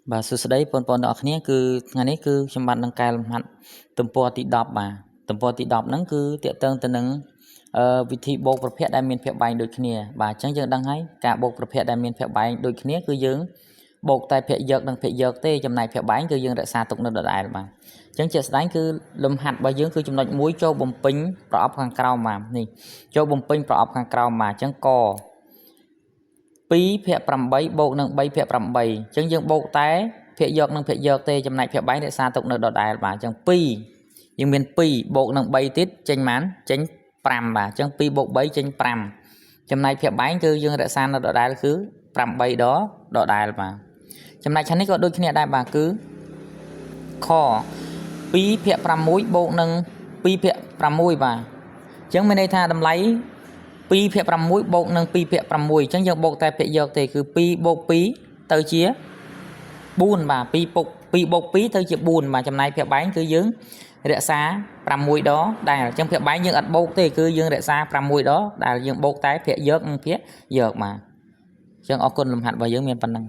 Bà sư sấy pon đỏ khné cứ ngàyนี้គឺខ្ញុំបាននឹងកែលម្អិតទំព័រទី10បាទទំព័រទី10ហ្នឹងគឺតាក់ទងទៅនឹងវិធីបូកប្រភេទដែលមានភាពបែងដូចគ្នាបាទអញ្ចឹងយើងដឹងហើយការបូកប្រភេទដែលមានភាពបែងដូចគ្នាគឺយើងបូកតែភាគយកនិងភាគយកទេចំណែកភាគបែងគឺយើងរក្សាទុកនៅដដែលបាទអញ្ចឹងជាក់ស្ដែងគឺលំហាត់របស់យើងគឺចំណុច1ចូលបំពេញប្រអប់ខាងក្រោមបាទនេះចូលបំពេញប្រអប់ខាងក្រោមបាទអញ្ចឹងក2ភាគ8បូកនឹង3ភាគ8អញ្ចឹងយើងបូកតែភាគយកនិងភាគយកទេចំណែកភាគបែងរក្សាទុកនៅដដែលបាទអញ្ចឹង2យើងមាន2បូកនឹង3ទៀតចេញប៉ុន្មានចេញ5បាទអញ្ចឹង2បូក3ចេញ5ចំណែកភាគបែងគឺយើងរក្សានៅដដែលគឺ8ដដែលបាទចំណែកខាងនេះក៏ដូចគ្នាដែរបាទគឺខ2ភាគ6បូកនឹង2ភាគ6បាទអញ្ចឹងមានន័យថាតម្លៃ2ភាគ6បូកនឹង2ភាគ6អញ្ចឹងយើងបូកតែភាគយកទេគឺ2បូក2ទៅជា4បាទ2បូក2ទៅជា4បាទចំណែកភាគបែងគឺយើងរក្សា6ដដែលអញ្ចឹងភាគបែងយើងអត់បូកទេគឺយើងរក្សា6ដដែលយើងបូកតែភាគយកនិងភាគយកបាទអញ្ចឹងអរគុណលំហាត់របស់យើងមានប៉ុណ្ណឹង